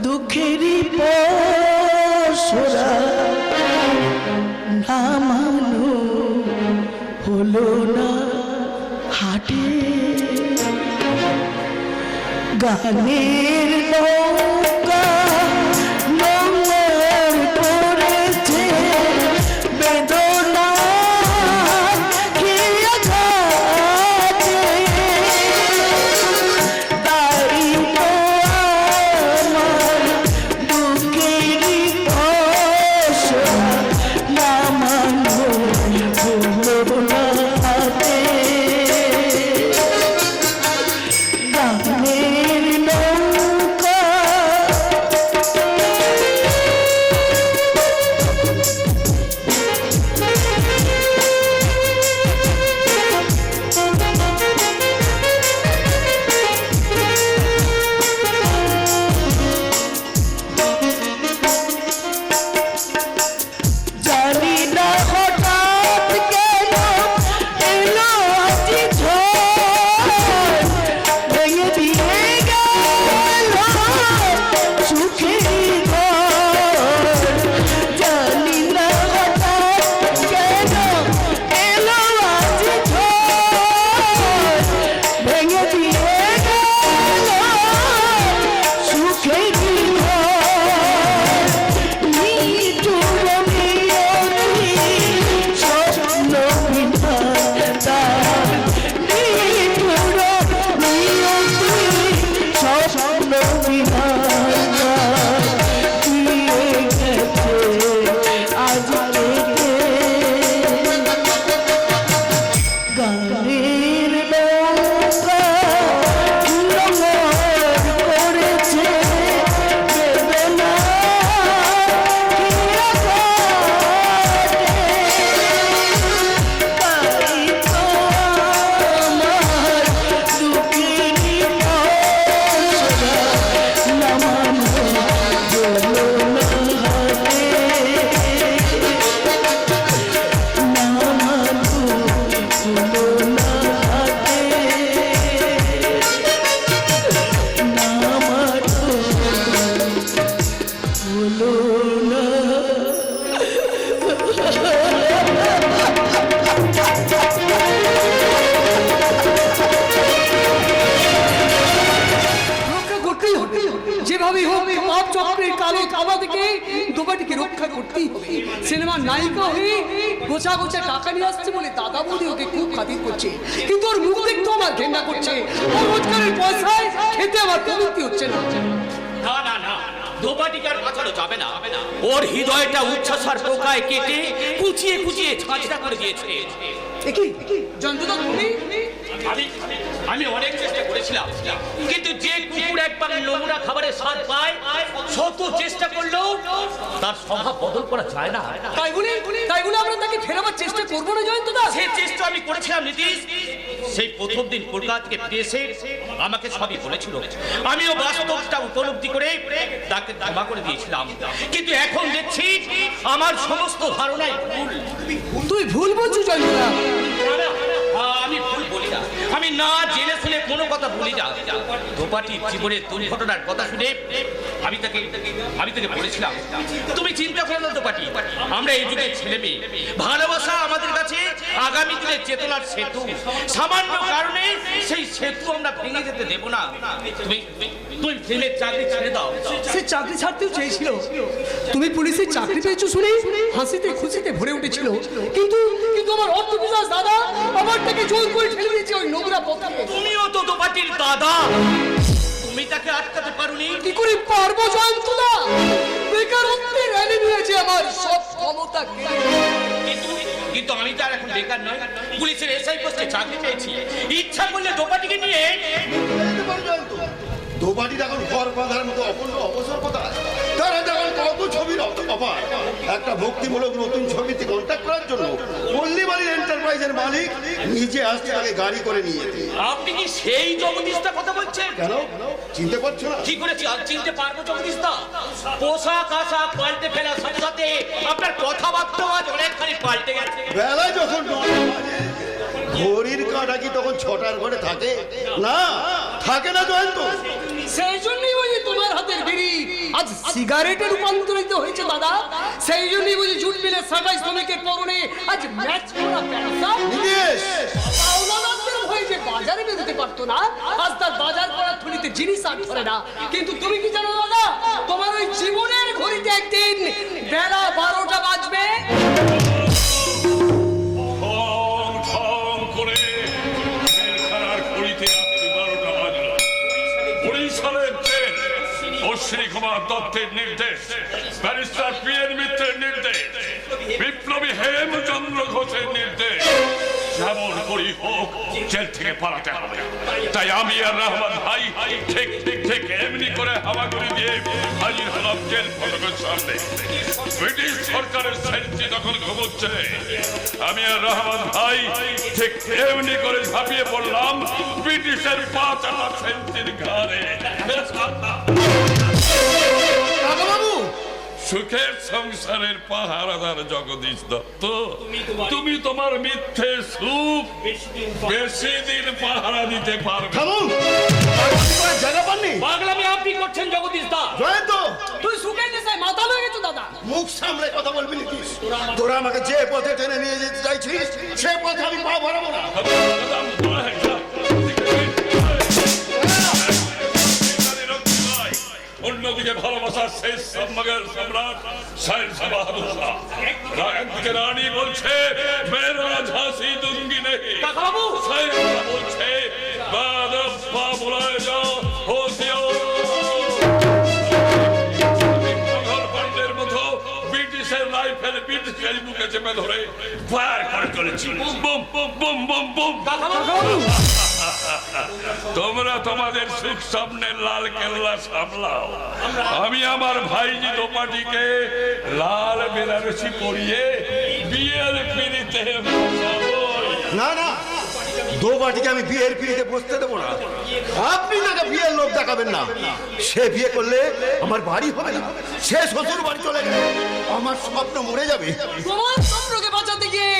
Speaker 4: দুঃখেরই পশুরা নামানো হলো না হাটে। গানের নৌকা নোঙর করেছে বেদনার খেয়া ঘাটে, তাই তো আমার বুকেরই পশুরা নামানো হলো না হাটে। গানের নৌকা জানি না
Speaker 10: দোপাটিকে রক্ষা করতেই হবে। সিনেমার নায়িকা হয়ে গোছা গোছা টাকা নিয়ে আসছে বলে দাদা বৌদি ওকে খুব খাতির করছে, কিন্তু ওর মুখ দেখতে আমার ঘেন্না করছে। ওর রোজগারের পয়সায় খেতে আমার প্রবৃত্তি হচ্ছে না।
Speaker 3: না না না, দোপাটিকে আর বাঁচানো যাবে না। ওর হৃদয়টা উচ্ছ্বাসার পোকায় কেটে কুচিয়ে কুচিয়ে ছাঁচড়া করে দিয়েছে।
Speaker 10: কি জয়ন্তদা তুমি?
Speaker 3: আমি অনেক চেষ্টা করেছিলাম, কিন্তু যে কুকুর একবার নোংরা খাবারের স্বাদ পায়, শত চেষ্টা করলেও তার স্বভাব বদল করা যায় না।
Speaker 10: তাই বলে আমরা তাকে ফেরাবার চেষ্টা করবো না জয়ন্তদা?
Speaker 3: সেই চেষ্টা আমি করেছিলাম নীতিশ। সেই প্রথম দিন কলকাতা থেকে ফিরে এসে আমাকে সবই বলেছিল, আমিও বাস্তবটা উপলব্ধি করে তাকে ক্ষমা করে দিয়েছিলাম। কিন্তু এখন দেখছি আমার সমস্ত ধারণাই ভুল।
Speaker 10: তুই ভুল বলছো জয়ন্তদা।
Speaker 3: আমি ভুল বলি না, আমি না জেনে শুনে কোনো কথা বলি না। দোপাটির জীবনের দুর্ঘটনার কথা শুনে আমি তাকে বলেছিলাম, তুমি চিন্তা করো না দোপাটি, আমরা এই যুগের ছেলে মেয়ে, ভালোবাসা আমাদের কাছে আগামী দিনের চেতনার সেতু। সামান্য কারণে সেই সেতু আমরা ভেঙে যেতে দেব না। তুমি ফিল্মের চাকরি ছেড়ে দাও।
Speaker 10: সে চাকরি ছাড়তেও চেয়েছিল, তুমি পুলিশের চাকরি পেয়েছো শুনে হাসিতে খুশিতে ভরে উঠেছিল, কিন্তু আমার অর্থবিশ্বাস দাদা আমার তাকে জোর করে ঠেলে দিয়েছে ওই নোংরা পথে।
Speaker 3: তুমিও তো দোপাটির দাদা, তুমি তাকে আটকাতে পারোনি।
Speaker 10: কি করে পারবো জয়ন্তদা? বেকারত্বের র্যালি নিয়েছে আমার সব ক্ষমতা।
Speaker 3: কিন্তু আমি তো আর এখন বেকার নয়, পুলিশের এসআই পোস্টে চাকরি পেয়েছি। ইচ্ছা করলে দোপাটিকে নিয়ে
Speaker 5: দোপাটি এখন ঘর বাঁধার মতো অপূর্ণ অবসর কোথায়? তারা যখন কত ছবির অফার, একটা ভক্তিমূলক নতুন ছবিতে কন্ট্যাক্ট করার জন্য পল্লীবাড়ির এন্টারপ্রাইজের মালিক নিজে আসছে, তাকে গাড়ি করে নিয়ে যেতে।
Speaker 3: আপনি কি সেই জগদীশটার কথা বলছেন?
Speaker 5: কেন চিনতে পারছো না?
Speaker 3: কি করেছি আর চিনতে পারবো জগদীশদা? পোশাক আশাক পাল্টে ফেলার সাথে সাথে আপনার কথাবার্তা আজ অনেকখানি পাল্টে গেছে।
Speaker 5: বেলা যখন 9টা বাজে, ঘড়ির কাঁটা কি তখন 6টার ঘরে থাকে? না, থাকে না জয়ন্ত।
Speaker 10: সেই জন্যই বুঝি তোমার হাতের বিড়ি আজ সিগারেটে রূপান্তরিত হয়েছে দাদা। সেই জন্যই বুঝি জুট মিলে সাফাই শ্রমিকের পরনে আজ ম্যাচ করা প্যান্ট। পাওনাদারদের হয়ে যে বাজারে বেরোতে পারতো না, আজ তার বাজার করার থলিতে জিনিস আর ধরে না। কিন্তু তুমি কি জানো দাদা, তোমার ওই জীবনের ঘড়িতে একদিন বেলা 12টা বাজবে।
Speaker 8: শ্রী কুমার দত্তের নির্দেশ, ব্যারিস্টার পিএন মিত্রের নির্দেশ, বিপ্লবী হেমচন্দ্র ঘোষের নির্দেশ, যেমন করি হোক জেল থেকে পালাতে হবে। তাই আমি আর রহমান ভাই ঠিক এমনি করে হামাগুড়ি দিয়ে হাজির হলাম জেল ফটকের সামনে। ব্রিটিশ সরকারের সেন্ট্রি তখন ঘুমোচ্ছে, আমি আর রহমান ভাই ঠিক এমনি করে ঝাঁপিয়ে পড়লাম ব্রিটিশের 5 আনা সেন্ট্রির ঘাড়ে। সুখের সংসারের পাহারাদার জগদীশ দত্ত, তুমি তোমার মিথ্যে সুখ বেশি দিন পাহারা দিতে পারবে।
Speaker 5: জায়গা পাননি?
Speaker 3: পাগলামি আপনি করছেন জগদীশদা।
Speaker 5: জয়ন্ত,
Speaker 10: তুই সুখের নেশায় মাথা হয়ে গেছো দাদা।
Speaker 5: মুখ সামলে কথা বলবি নাকি? তোরা আমাকে যে পথে টেনে নিয়ে যেতে চাইছিস সে পথে আমি পা বাড়াবো না।
Speaker 8: অন্যদিকে ভালোবাসার শেষ সম্রাট শাহের বাহাদুর শাহ, একদিকে রানী বলছে মেরা ঝাঁসি দুঙ্গি নেই, শাহের বলছে বাদফা বুলায় যাও হোসিও। পান্ডের মতো ব্রিটিশের রাইফেল ব্রিটিশের বুকে চেপে ধরে ফায়ার করে চলেছি। Boom boom boom boom boom. তোমরা তোমাদের সুখ স্বপ্নের লাল কেল্লা সামলাও, আমি আমার ভাইজি দোপাটিকে লাল বেনারসি পরিয়ে বিয়ের পিড়িতে
Speaker 5: না না, দোপাটিকে আমি বিয়ের পিড়িতে বসতে দেবো না। আপনি তাকে বিয়ের লোক দেখাবেন না। সে বিয়ে করলে আমার বাড়ি হবে না, সে শ্বশুর বাড়ি চলে গেলে আমার স্বপ্ন মরে যাবে।
Speaker 10: তোমার স্বপ্নকে বাঁচাতে গিয়ে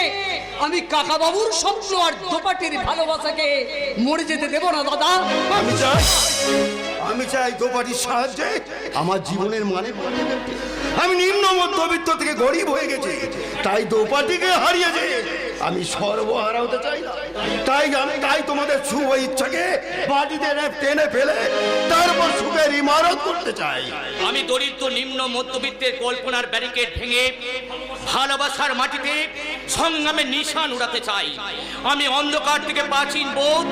Speaker 10: আমি কাকা বাবুর স্বপ্ন আর দোপাটির ভালোবাসাকে মরে যেতে দেব না দাদা।
Speaker 5: আমি চাই দোপাটির সাহায্যে আমার জীবনের মানে পাল্টে ফেলতে। আমি নিম্ন মধ্যবিত্ত থেকে গরিব হয়ে গেছি, তাই দোপাটিকে হারিয়েছে আমি সর্বহারা হতে চাই না। তাই তোমাদের শুভ ইচ্ছাকে বাড়িতে টেনে ফেলে তারপর সুখের ইমারত করতে চাই।
Speaker 3: আমি দরিদ্র নিম্ন মধ্যবিত্তের কল্পনার ব্যারিকেড ভেঙে ভালোবাসার মাটিতে সংগ্রামের নিশান উড়াতে চাই। আমি অন্ধকার থেকে প্রাচীন বোধ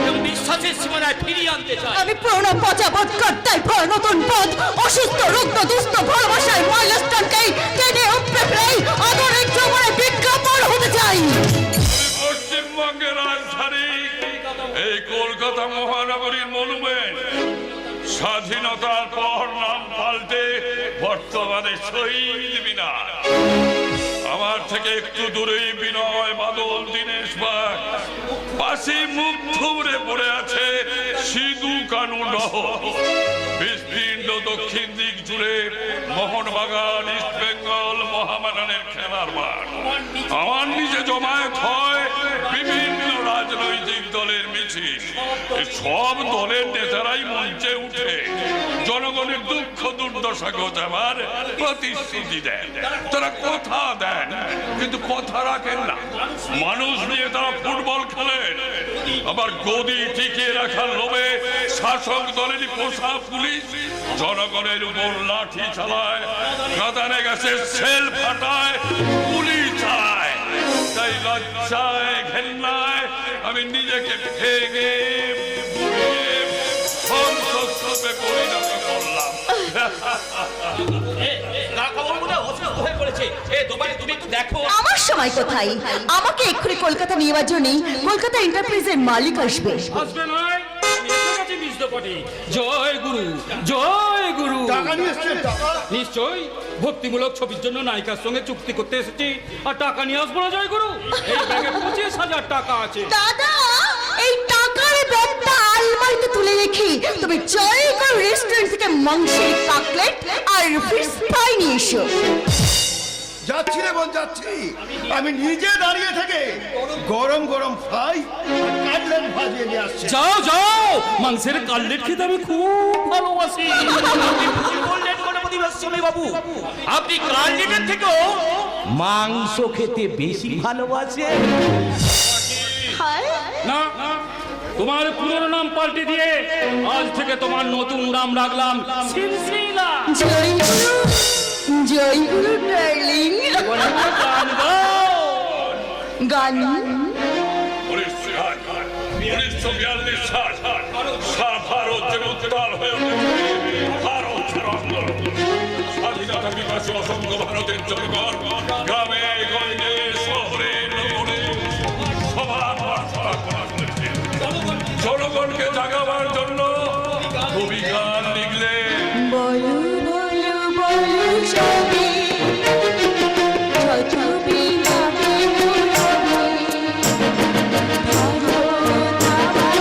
Speaker 3: এবং বিশ্বাসের সীমানায় ফিরিয়ে আনতে চাই।
Speaker 4: আমি পুরনো পচা বোধ কর্তায় ভয় নতুন পথ অসুস্থ রুগ্ন দুস্থ ভালোবাসায় ময়লাস্থানকেই টেনে উপড়ে ফেলে আধুনিক যৌবনে বিজ্ঞাপন হতে চাই।
Speaker 8: পশ্চিমবঙ্গের রাজধানী এই কলকাতা মহানগরীর মনুমেন্ট স্বাধীনতার পর নাম পাল্টে বর্তমানে শহীদ মিনার। আমার থেকে একটু দূরে বিনয় বাদল দীনেশ বাগ, পাশে মুখ থুবড়ে পড়ে আছে সিধু কানু নহর। বিস্তীর্ণ দক্ষিণ দিক জুড়ে মোহনবাগান ইস্ট বেঙ্গল মহামেডানের খেলার মাঠ। আমার নিচে জমায়েত হয় বিভিন্ন রাজনৈতিক দলের মিছিল। সব দলের নেতারাই মঞ্চে উঠে জনগণের দুঃখ দুর্দশা ঘোচাবার প্রতিশ্রুতি দেন। তারা কথা দেন কিন্তু কথা রাখেন না। মানুষ নিয়ে তারা ফুটবল খেলেন, আবার গদি টিকিয়ে রাখার লোভে শাসক দলেরই পোষা পুলিশ জনগণের উপর লাঠি চালায়, কাঁদানে গাছের সেল ফাটায়, গুলি চালায়। তাই লজ্জায় ঘেন্নায় আমি নিজেকে ভেঙে ধ্বংসস্তূপে পরিণত করলাম।
Speaker 4: আমার সময় কোথায়? আমাকে এক্ষুনি কলকাতা নিয়ে যাওয়ার জন্য কলকাতা এন্টারপ্রাইজের মালিক আসবে।
Speaker 2: আসবে নয়, আমি এসে গেছি বিষ্ণুপতি। জয় গুরু, জয় গুরু।
Speaker 5: টাকা নিয়ে এসছেন? টাকা
Speaker 2: নিশ্চয়ই ভক্তিমূলক ছবির জন্য নায়িকার সঙ্গে চুক্তি করতে এসেছি, আর টাকা নিয়ে আসবো না জয় গুরু? এই ব্যাগে 25,000 টাকা আছে।
Speaker 4: দাদা, এই টাকার ব্যাগটা আলমারিতে তুলে রেখে তুমি জয়গুরু রেস্টুরেন্ট থেকে মাংসের কাটলেট আর ফিশ ফ্রাই নিয়ে এসো।
Speaker 5: যাচ্ছি রে বোন, যাচ্ছি। আমি নিজে দাঁড়িয়ে থেকে গরম গরম ফ্রাই কাটলেট ভাজিয়ে নিয়ে আসছি।
Speaker 2: যাও যাও, মাংসের কাটলেট খেতে আমি খুব ভালোবাসি।
Speaker 3: বাবু, আপনি কাটলেটের থেকেও মাংস খেতে বেশি ভালোবাসেন।
Speaker 2: না, তোমার পুরনো নাম পাল্টে দিয়ে আজ থেকে তোমার নতুন নাম রাখলাম সিলসিলা।
Speaker 4: জয়গুরু, জয়গুরু ডার্লিং।
Speaker 2: গান গাও।
Speaker 4: গান
Speaker 8: 1942 সাল সারা ভারত যে উত্তাল হয়ে উঠেছে, ভারত ছাড়ো আন্দোলন। স্বাধীনতা বিকাশে অসংখ্য ভারতের জনগণ গ্রামে গঞ্জে শহরে নগরে সবার বার্তা করা হয়েছে। জনগণকে জাগাবার জন্য কবি গান লিখলে
Speaker 4: বলো বলো বলো সবে যত বিনা কেন রবে ভারত আমার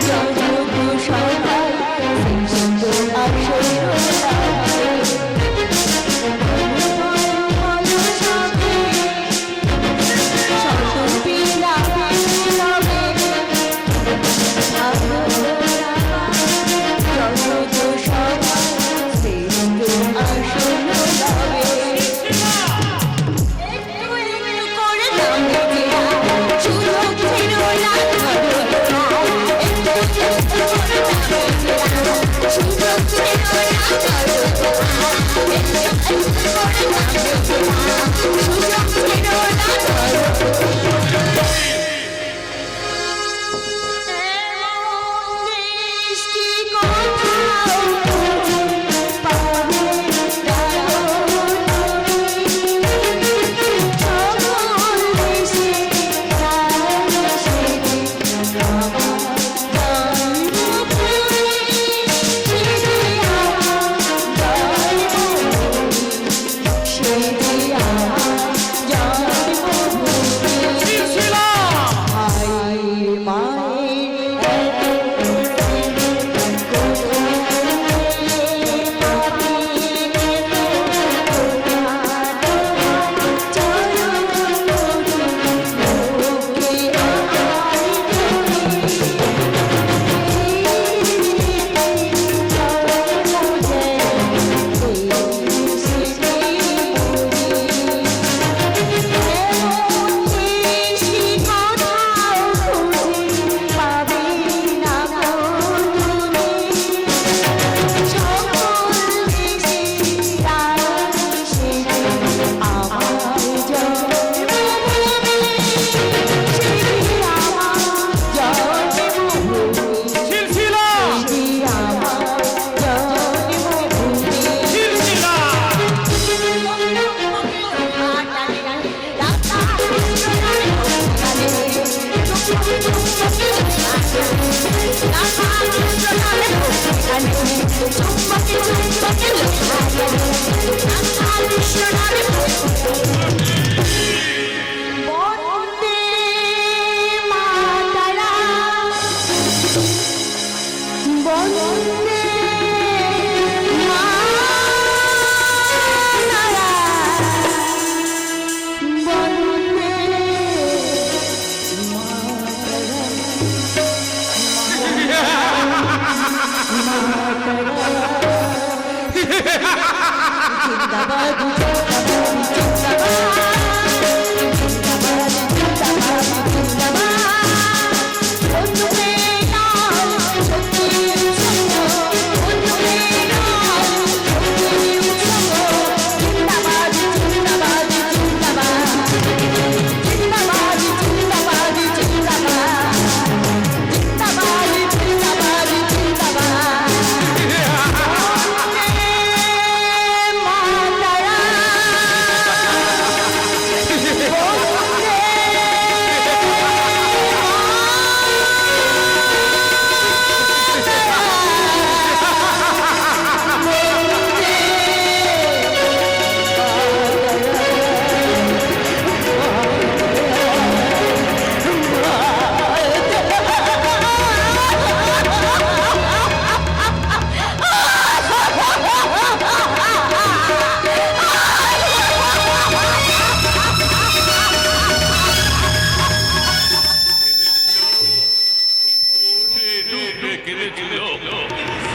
Speaker 4: জগৎ সবার শ্রেষ্ঠ আসন রাখে। বলো সবে যত বিনা কেন রবে ভারত আমার জগৎ সবার শ্রেষ্ঠ আসন রাখে। একটু একটু করে নাম দেয়া সুযোগ ছিল না ধরোয়া। একটু একটু করে নাম দেয়া সুযোগ ছিল না ধরোয়া। একটু একটু করে নাম দেয়া সুযোগ ছিল না ধরোয়া। এমন দৃষ্টি কোথাও পাবে Yeah. গানে চুম্বকে চুম্বকে লোকালে নাথালি সোনার বন্দে মাতরম বন্দে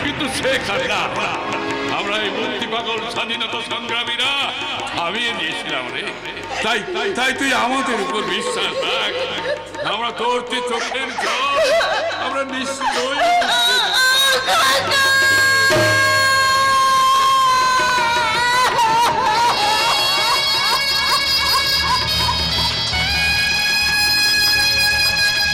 Speaker 8: কিন্তু সেখানে আমরা এই মুক্তি পাগল স্বাধীনতা সংগ্রামীরা থামিয়ে দিয়েছিলাম রে। তাই তাই তুই আমাদের উপর বিশ্বাস রাখ, আমরা তোর যে চোখের জল আমরা নিশ্চয়ই